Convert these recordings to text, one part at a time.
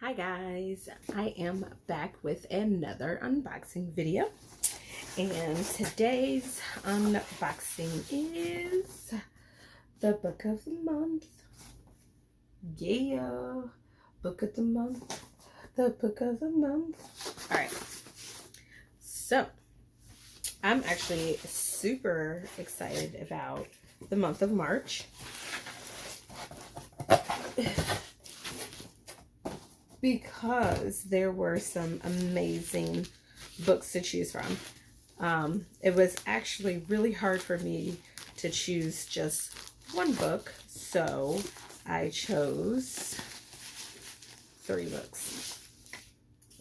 Hi guys, I am back with another unboxing video, and today's unboxing is the book of the month. Yeah, book of the month, the book of the month. All right, so I'm actually super excited about the month of March. Because there were some amazing books to choose from. It was actually really hard for me to choose just one book, so I chose 3 books.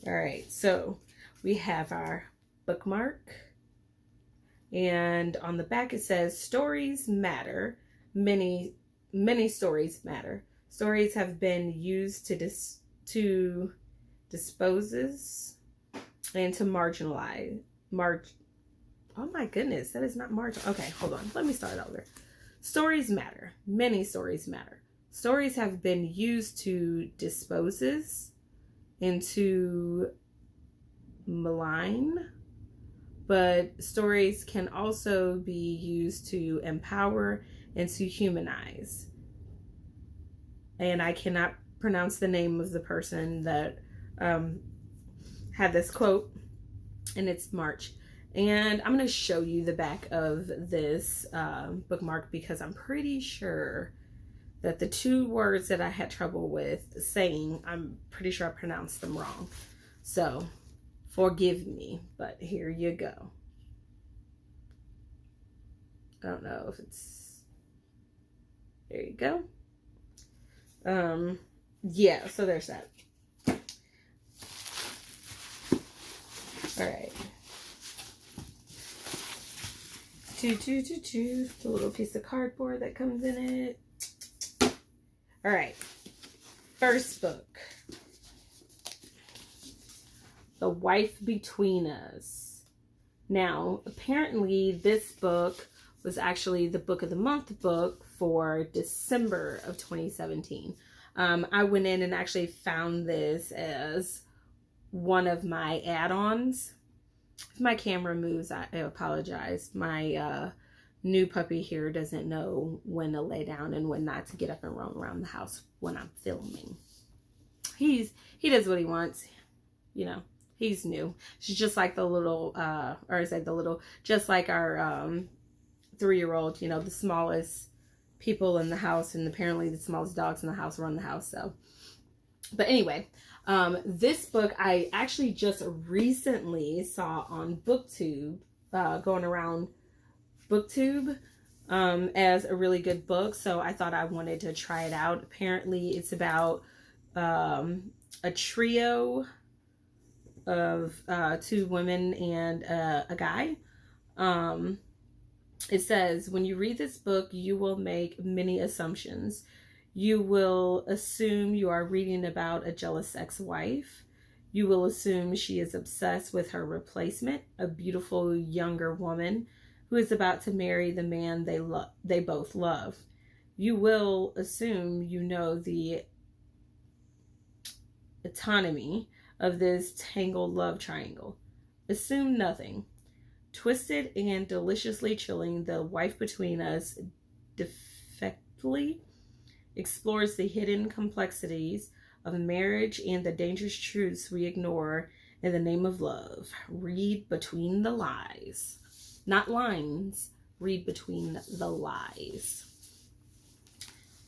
All right, so we have our bookmark, and on the back it says, "Stories matter. Many stories matter. Stories have been used to disposes and to marginalize. Oh my goodness, that is not marginal. Okay, hold on. Let me start over. Stories matter. Many stories matter. Stories have been used to disposes and to malign, but stories can also be used to empower and to humanize." And I cannot pronounce the name of the person that had this quote, and it's March. And I'm going to show you the back of this bookmark, because I'm pretty sure that the 2 words that I had trouble with saying, I'm pretty sure I pronounced them wrong. So forgive me, but here you go. I don't know if it's, there you go. Yeah, so there's that. All right. The little piece of cardboard that comes in it. All right. First book. The Wife Between Us. Now, apparently this book was actually the book of the month book for December of 2017. I went in and actually found this as one of my add-ons. If my camera moves, I apologize. My new puppy here doesn't know when to lay down and when not to get up and roam around the house when I'm filming. He does what he wants, you know. He's new. She's just like the little, just like our 3-year-old, you know, the smallest people in the house, and apparently the smallest dogs in the house run the house. So, but anyway, this book I actually just recently saw on BookTube, going around BookTube, as a really good book. So I thought I wanted to try it out. Apparently it's about a trio of 2 women and a guy. It says, "When you read this book, you will make many assumptions. You will assume you are reading about a jealous ex-wife. You will assume she is obsessed with her replacement, a beautiful younger woman who is about to marry the man they both love. You will assume you know the anatomy of this tangled love triangle. Assume nothing. Twisted and deliciously chilling, The Wife Between Us defectfully explores the hidden complexities of marriage and the dangerous truths we ignore in the name of love. Read between the lies." Not lines. Read between the lies.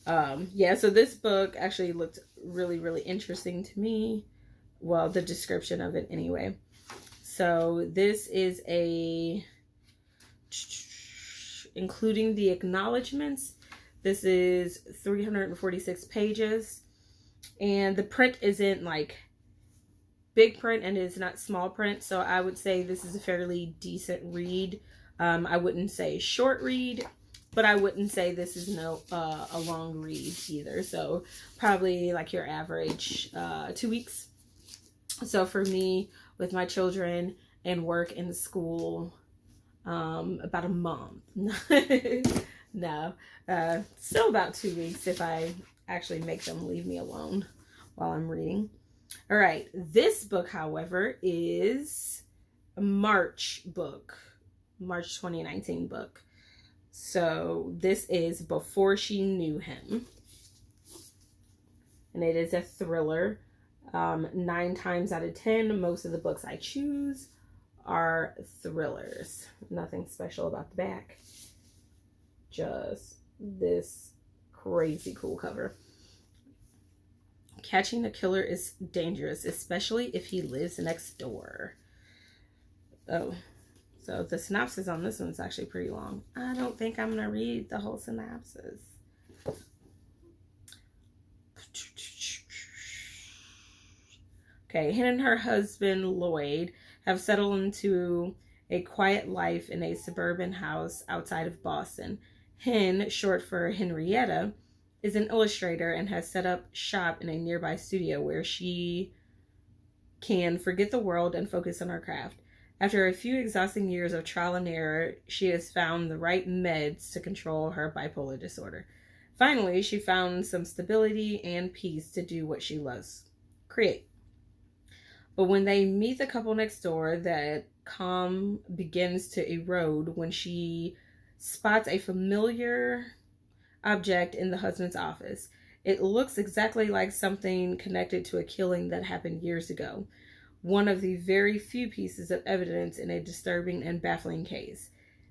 Yeah, so this book actually looked really, really interesting to me. Well, the description of it anyway. So this is including the acknowledgments, this is 346 pages, and the print isn't like big print and it's not small print, so I would say this is a fairly decent read. I wouldn't say short read, but I wouldn't say this is a long read either. So probably like your average 2 weeks. So for me, with my children and work and school, about a month. No, still about 2 weeks if I actually make them leave me alone while I'm reading. All right. This book, however, is a March book, March 2019 book. So this is Before She Knew Him. And it is a thriller. 9 times out of 10, most of the books I choose are thrillers. Nothing special about the back. Just this crazy cool cover. Catching a killer is dangerous, especially if he lives next door. Oh, so the synopsis on this one's actually pretty long. I don't think I'm going to read the whole synopsis. Okay, Hen and her husband, Lloyd, have settled into a quiet life in a suburban house outside of Boston. Hen, short for Henrietta, is an illustrator and has set up shop in a nearby studio where she can forget the world and focus on her craft. After a few exhausting years of trial and error, she has found the right meds to control her bipolar disorder. Finally, she found some stability and peace to do what she loves, create. But when they meet the couple next door, that calm begins to erode when she spots a familiar object in the husband's office. It looks exactly like something connected to a killing that happened years ago. One of the very few pieces of evidence in a disturbing and baffling case.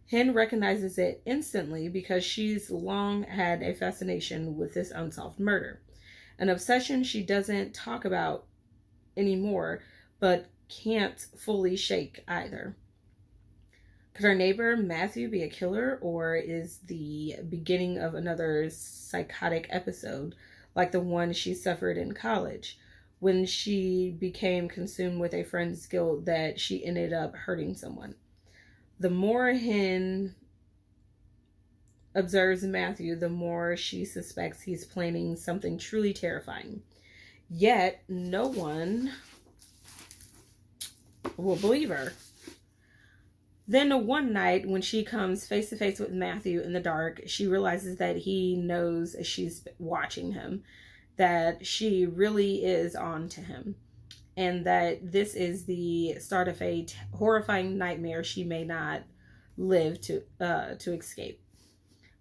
Hen recognizes it instantly because she's long had a fascination with this unsolved murder. An obsession she doesn't talk about anymore, but can't fully shake either. Could our neighbor Matthew be a killer, or is the beginning of another psychotic episode like the one she suffered in college, when she became consumed with a friend's guilt that she ended up hurting someone? The more Hen observes Matthew, the more she suspects he's planning something truly terrifying. Yet, no one will believe her. Then one night, when she comes face to face with Matthew in the dark, she realizes that he knows she's watching him, that she really is on to him, and that this is the start of a horrifying nightmare she may not live to escape.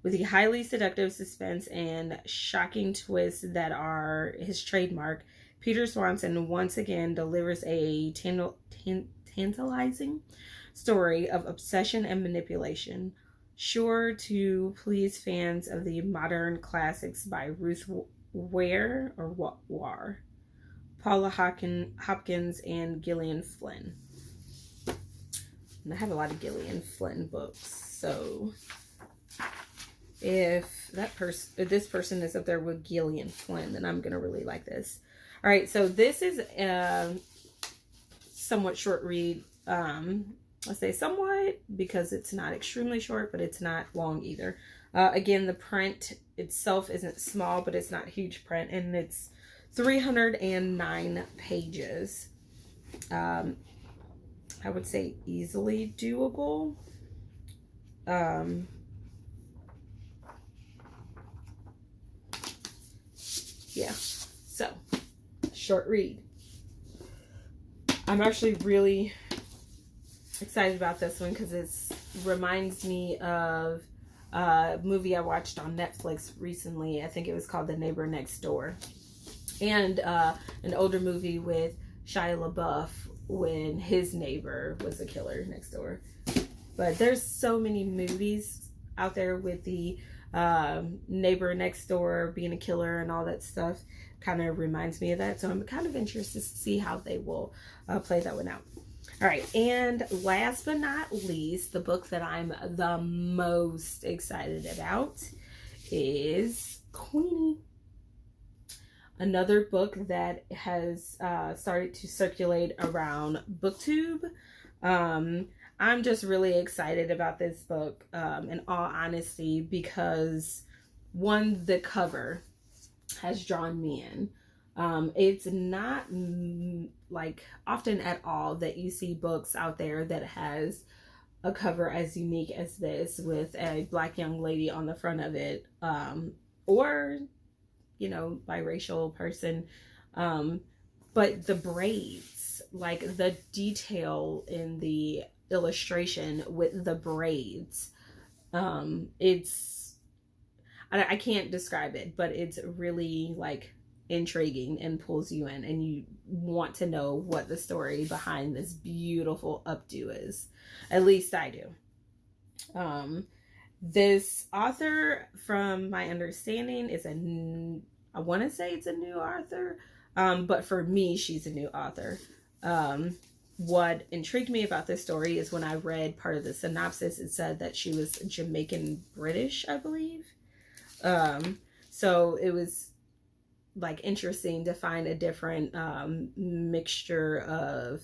With the highly seductive suspense and shocking twists that are his trademark, Peter Swanson once again delivers a tantalizing story of obsession and manipulation, sure to please fans of the modern classics by Ruth Ware, Paula Hopkins, and Gillian Flynn. And I have a lot of Gillian Flynn books, so if this person is up there with Gillian Flynn, then I'm gonna really like this. All right, so this is a somewhat short read. I say somewhat because it's not extremely short, but it's not long either. Again, the print itself isn't small, but it's not huge print, and it's 309 pages. I would say easily doable. Yeah, so short read. I'm actually really excited about this one because it reminds me of a movie I watched on Netflix recently. I think it was called The Neighbor Next Door, and an older movie with Shia LaBeouf when his neighbor was the killer next door. But there's so many movies out there with the neighbor next door being a killer and all that stuff. Kind of reminds me of that, so I'm kind of interested to see how they will play that one out. All right, and last but not least, the book that I'm the most excited about is Queenie. Another book that has started to circulate around BookTube. I'm just really excited about this book, in all honesty, because one, the cover has drawn me in. It's not like often at all that you see books out there that has a cover as unique as this, with a Black young lady on the front of it, or, you know, biracial person. but the braids, like the detail in the illustration with the braids, I can't describe it, but it's really like intriguing and pulls you in, and you want to know what the story behind this beautiful updo is. At least I do. This author, from my understanding, is I want to say it's a new author, but for me, she's a new author. What intrigued me about this story is when I read part of the synopsis, it said that she was Jamaican British, I believe. So it was like interesting to find a different mixture of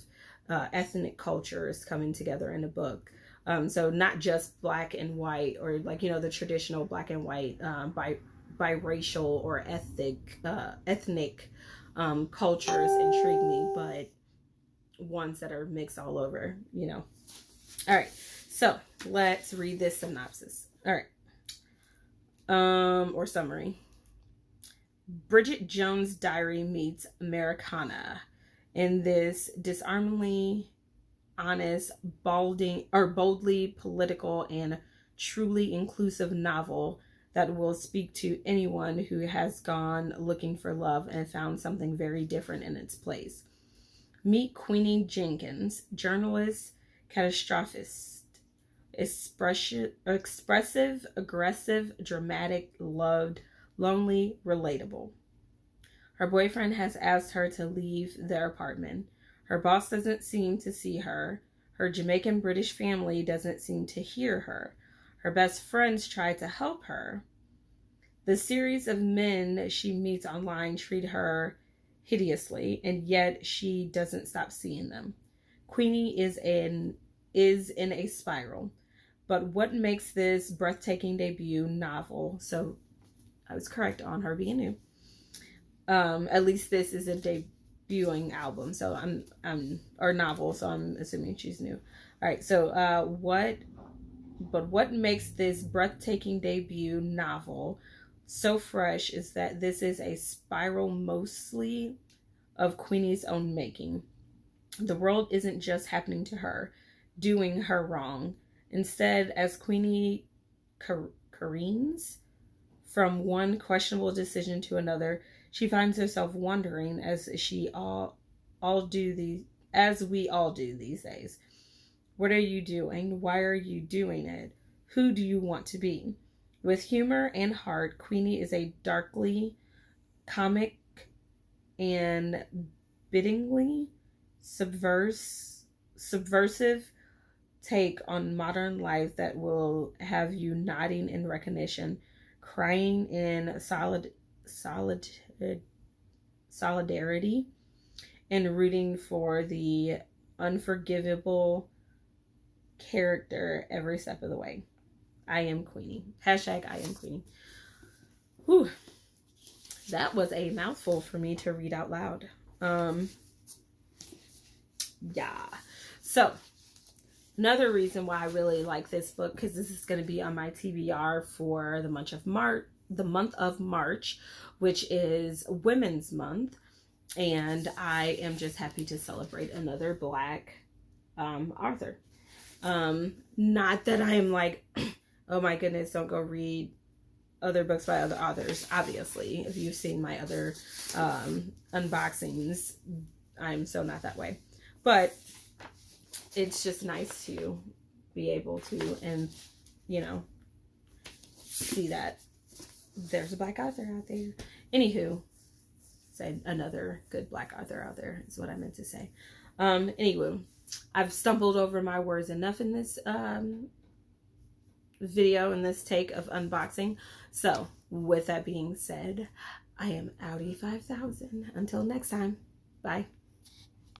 ethnic cultures coming together in a book. So not just black and white, or like, the traditional black and white biracial or ethnic cultures intrigue me, but ones that are mixed all over, All right, so let's read this synopsis. All right. Or summary. Bridget Jones' diary meets Americana in this disarmingly honest, boldly political, and truly inclusive novel that will speak to anyone who has gone looking for love and found something very different in its place. Meet Queenie Jenkins, journalist, catastrophist, expressive, aggressive, dramatic, loved, lonely, relatable. Her boyfriend has asked her to leave their apartment. Her boss doesn't seem to see her. Her Jamaican British family doesn't seem to hear her. Her best friends try to help her. The series of men she meets online treat her hideously, and yet she doesn't stop seeing them. Queenie is in a spiral. But what makes this breathtaking debut novel, so I was correct on her being new. At least this is a debuting album, so or novel, so I'm assuming she's new. All right, so what makes this breathtaking debut novel so fresh is that this is a spiral mostly of Queenie's own making. The world isn't just happening to her, doing her wrong. Instead, as Queenie careens from one questionable decision to another, she finds herself wondering, as we all do these days. What are you doing? Why are you doing it? Who do you want to be? With humor and heart, Queenie is a darkly comic and bittingly subversive take on modern life that will have you nodding in recognition, crying in solidarity, and rooting for the unforgivable character every step of the way. I am Queenie. Hashtag I am Queenie. Whew. That was a mouthful for me to read out loud. Yeah. So, another reason why I really like this book, because this is going to be on my TBR for the month of March, which is Women's Month, and I am just happy to celebrate another Black author. Not that I am like, oh my goodness, don't go read other books by other authors. Obviously, if you've seen my other unboxings, I'm so not that way. But it's just nice to be able to, and see that there's a Black author out there. Anywho, said another good Black author out there is what I meant to say. Anyway, I've stumbled over my words enough in this video, in this take of unboxing. So with that being said, I am Audi 5000. Until next time, bye.